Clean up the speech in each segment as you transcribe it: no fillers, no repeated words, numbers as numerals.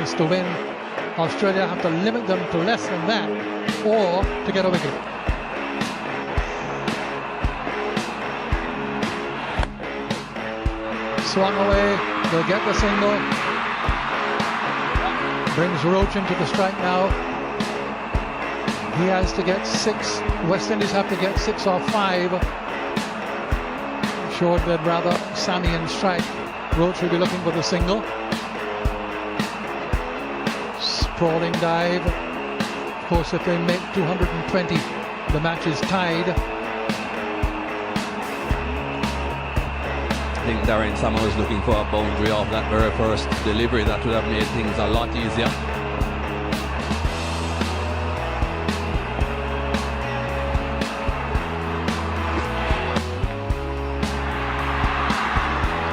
deliveries to win. Australia have to limit them to less than that or to get a wicket. Swung away, they'll get the single. Brings Roach into the strike now. He has to get 6. West Indies have to get 6 or 5. Sure, they'd rather Sammy in strike. Roach will be looking for the single. Sprawling dive. Of course, if they make 220, the match is tied. I think Darren Sammy was looking for a boundary off that very first delivery. That would have made things a lot easier.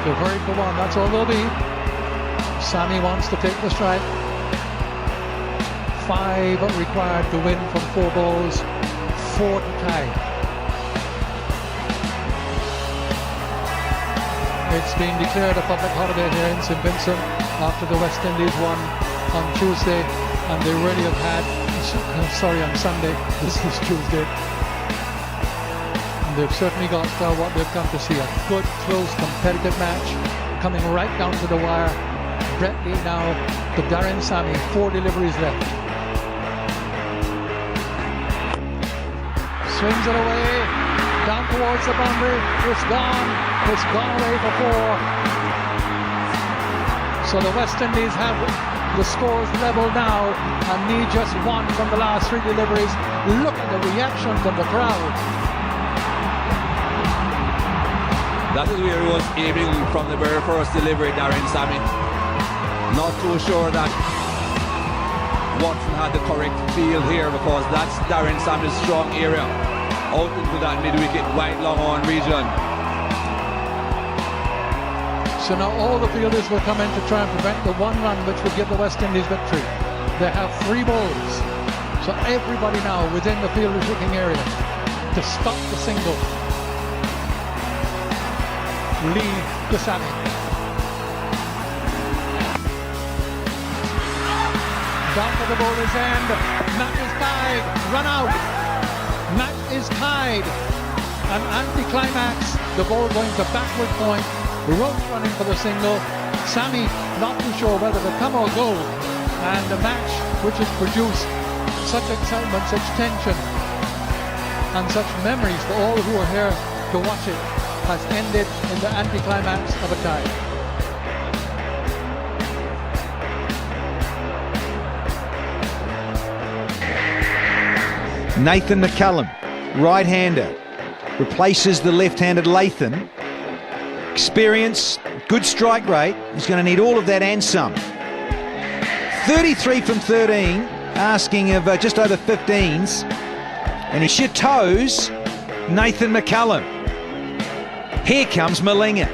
They're hurried for one, that's all they'll be. Sammy wants to take the strike. 5 required to win from 4 balls, 4 to tie. It's been declared a public holiday here in St. Vincent after the West Indies won on Tuesday, and they really have had, on Sunday, this is Tuesday. They've certainly got what they've come to see, a good, close, competitive match coming right down to the wire. Brett Lee now to Darren Sammy, 4 deliveries left. Swings it away, down towards the boundary, it's gone away for 4. So the West Indies have the scores level now and need just 1 from the last 3 deliveries. Look at the reaction from the crowd. That is where he was aiming from the very first delivery, Darren Sammy. Not too sure that Watson had the correct field here, because that's Darren Sammy's strong area. Out into that mid-wicket, wide long on region. So now all the fielders will come in to try and prevent the 1 run which would give the West Indies victory. They have 3 balls. So everybody now within the fielder's looking area to stop the single. Lee to Sammy. Down to the bowler's end. Match is tied. Run out. Match is tied. An anti-climax. The ball going to backward point. Roach running for the single. Sammy not too sure whether to come or go. And the match which has produced such excitement, such tension, and such memories for all who are here to watch it, has ended in the anticlimax of a tie. Nathan McCullum, right-hander, replaces the left-handed Latham. Experience, good strike rate. He's going to need all of that and some. 33 from 13, asking of just over 15s. And he chateaus Nathan McCullum. Here comes Malinga.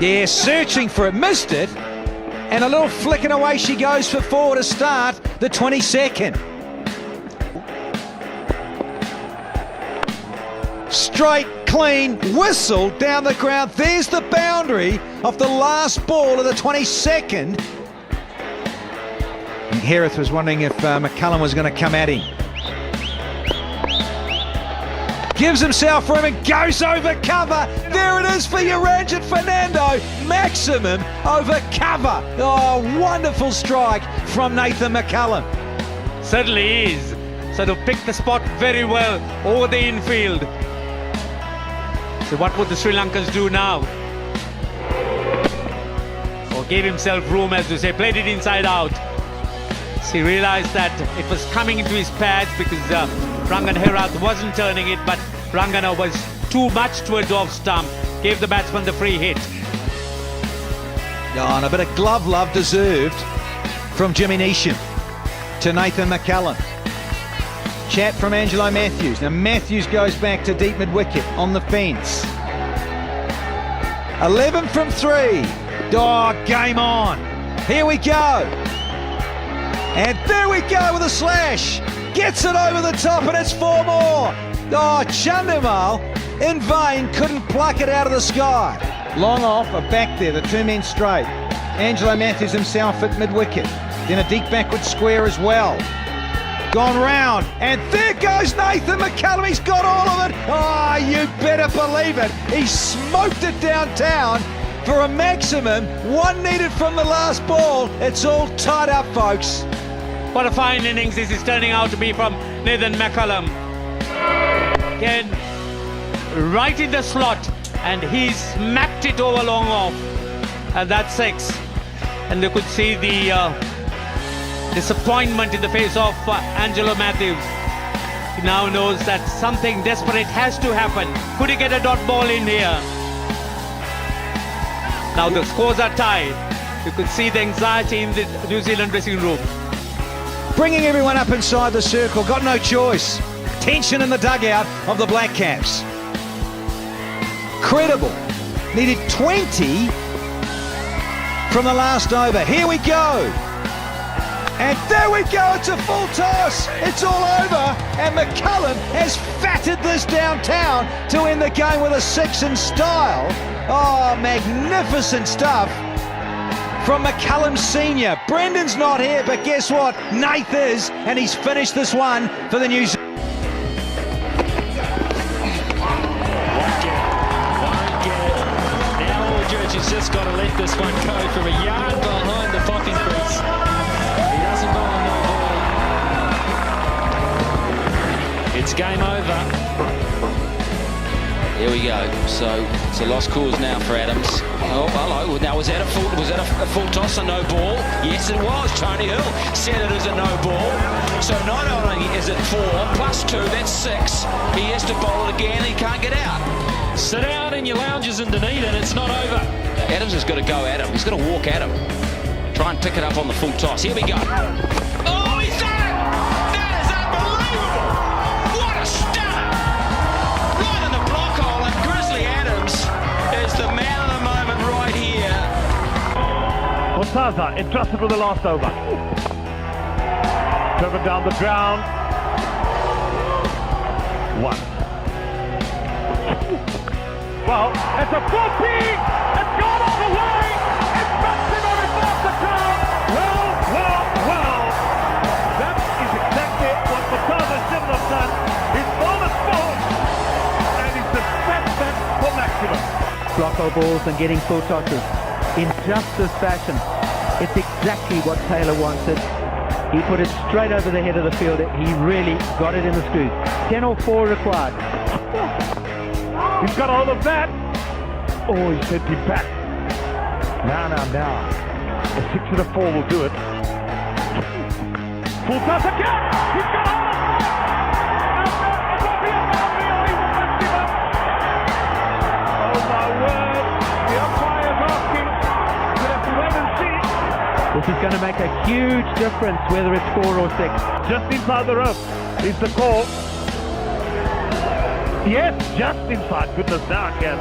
Yeah, searching for it, missed it. And a little flick and away she goes for 4 to start the 22nd. Straight, clean, whistle down the ground. There's the boundary of the last ball of the 22nd. And Hereth was wondering if McCullum was going to come at him. Gives himself room and goes over cover. There it is for Uranjit Fernando. Maximum over cover. Oh, wonderful strike from Nathan McCullum. Certainly is. So to pick the spot very well over the infield. So what would the Sri Lankans do now? Or gave himself room, as you say, played it inside out. So he realised that it was coming into his pads because Rangan Herath wasn't turning it, but Rangana was too much towards off stump, gave the batsman the free hit. Oh, and a bit of glove love deserved from Jimmy Neesham to Nathan McCullum. Chat from Angelo Matthews. Now Matthews goes back to deep mid-wicket on the fence. 11 from 3. Oh, game on. Here we go. And there we go with a slash. Gets it over the top and it's 4 more. Oh, Chandimal in vain couldn't pluck it out of the sky. Long off, a back there, the 2 men straight. Angelo Matthews himself at mid-wicket. Then a deep backward square as well. Gone round, and there goes Nathan McCullum. He's got all of it. Oh, you better believe it. He smoked it downtown for a maximum. One needed from the last ball. It's all tied up, folks. What a fine innings this is turning out to be from Nathan McCullum. Again, right in the slot, and he smacked it over long off. And that's 6. And you could see the disappointment in the face of Angelo Matthews. He now knows that something desperate has to happen. Could he get a dot ball in here? Now the scores are tied. You could see the anxiety in the New Zealand dressing room. Bringing everyone up inside the circle, got no choice. Tension in the dugout of the Black Caps. Credible. Needed 20 from the last over. Here we go. And there we go, it's a full toss. It's all over. And McCullum has fatted this downtown to end the game with a 6 in style. Oh, magnificent stuff from McCullum Senior. Brendan's not here, but guess what? Nath is, and he's finished this one for the New Zealand. Now Aldridge has just got to let this one go from a yard behind the popping crease. He doesn't bowl a no ball. It's game over. Here we go. So it's a lost cause now for Adams. Oh, hello. Now was that a full toss, a no ball? Yes, it was. Tony Hill said it is a no ball. So not only is it 4 plus 2, that's 6. He has to bowl it again. He can't get out. Sit down in your lounges in Dunedin. It's not over. Adams has got to go at him. He's got to walk at him. Try and pick it up on the full toss. Here we go. Oh, he's done it! That is unbelievable! What a stunner! Right in the block hole, and Grizzly Adams is the man of the moment right here. Motaza entrusted with the last over. Driven down the ground. 1. Well, it's a 4P! It's gone all the way! It's bouncing on his off the ground! Well! That is exactly what Motaza shouldn't have done. He's on his fault, and he's dispatched that for maximum. Block our balls and getting full tosses in just this fashion. It's exactly what Taylor wanted. He put it straight over the head of the fielder. He really got it in the screws. 10 or 4 required. He's got hold of that. Oh, he sent him back. Now. A 6 and a 4 will do it. Full toss again. He's got hold of that. It will be a boundary or he will not give up. Oh my word. The umpire is asking. We'll have to wait and see. This is going to make a huge difference whether it's 4 or 6. Just inside the rope is the call. Yes, just inside. Goodness, now again.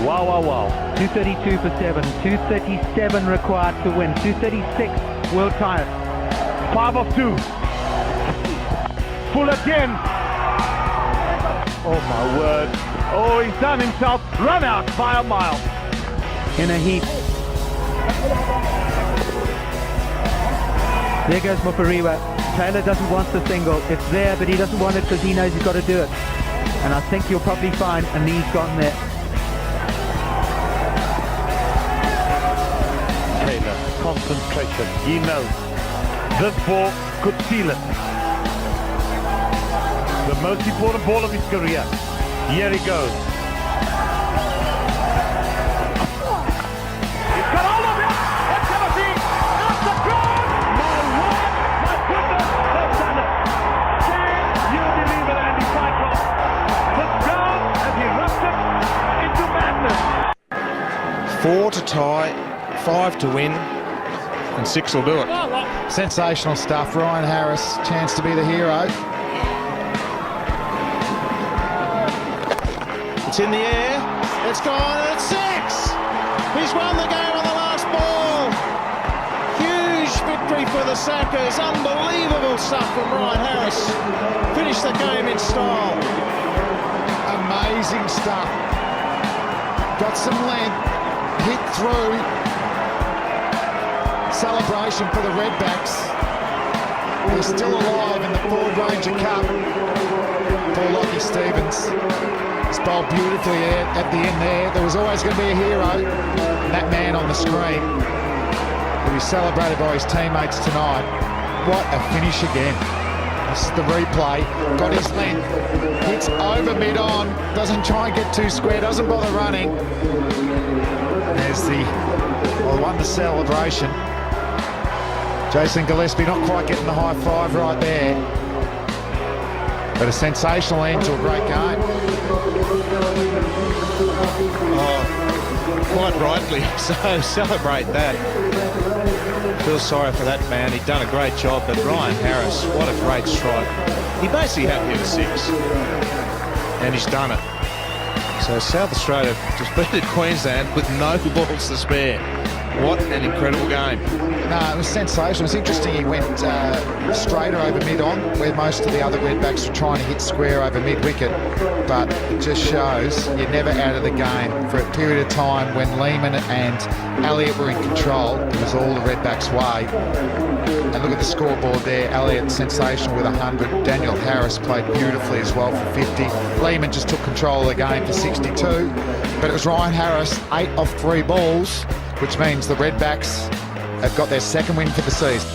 Wow. 232 for 7. 237 required to win. 236 world tie. 5 of 2. Full again. Oh my word. Oh, he's done himself. Run out by a mile. In a heap. There goes Mopariwa. Taylor doesn't want the single. It's there, but he doesn't want it because he knows he's got to do it. And I think you'll probably find a knee's gotten there. Taylor, concentration. He knows this ball could seal it. The most important ball of his career. Here he goes. He's got all of it. It's going to be off the ground. My word, my goodness, they've done it. Can you believe it, Andy Cyclops? Sits down and he erupts it into madness. 4 to tie, 5 to win, and 6 will do it. Sensational stuff. Ryan Harris, chance to be the hero. It's in the air, it's gone, and it's 6! He's won the game on the last ball. Huge victory for the Sackers. Unbelievable stuff from Ryan Harris. Finished the game in style. Amazing stuff. Got some length, hit through, Celebration for the Redbacks. They're still alive in the Ford Ranger Cup. Poor Lockie Stevens. He's bowled beautifully at the end there. There was always going to be a hero. That man on the screen will be celebrated by his teammates tonight. What a finish again. This is the replay. Got his length. Hits over mid-on. Doesn't try and get too square. Doesn't bother running. There's the wonder celebration. Jason Gillespie not quite getting the high five right there. But a sensational end to a great game. Oh, quite rightly so. Celebrate that. Feel sorry for that man. He'd done a great job, but Ryan Harris, what a great strike. He basically had to hit a 6, and he's done it. So South Australia just beat Queensland with no balls to spare. What an incredible game. No, it was sensational. It was interesting he went straighter over mid-on, where most of the other Redbacks were trying to hit square over mid-wicket. But it just shows you're never out of the game. For a period of time when Lehmann and Elliott were in control, it was all the Redbacks' way. And look at the scoreboard there. Elliott sensational with 100. Daniel Harris played beautifully as well for 50. Lehmann just took control of the game for 62. But it was Ryan Harris, 8 off 3 balls, which means the Redbacks have got their second win for the season.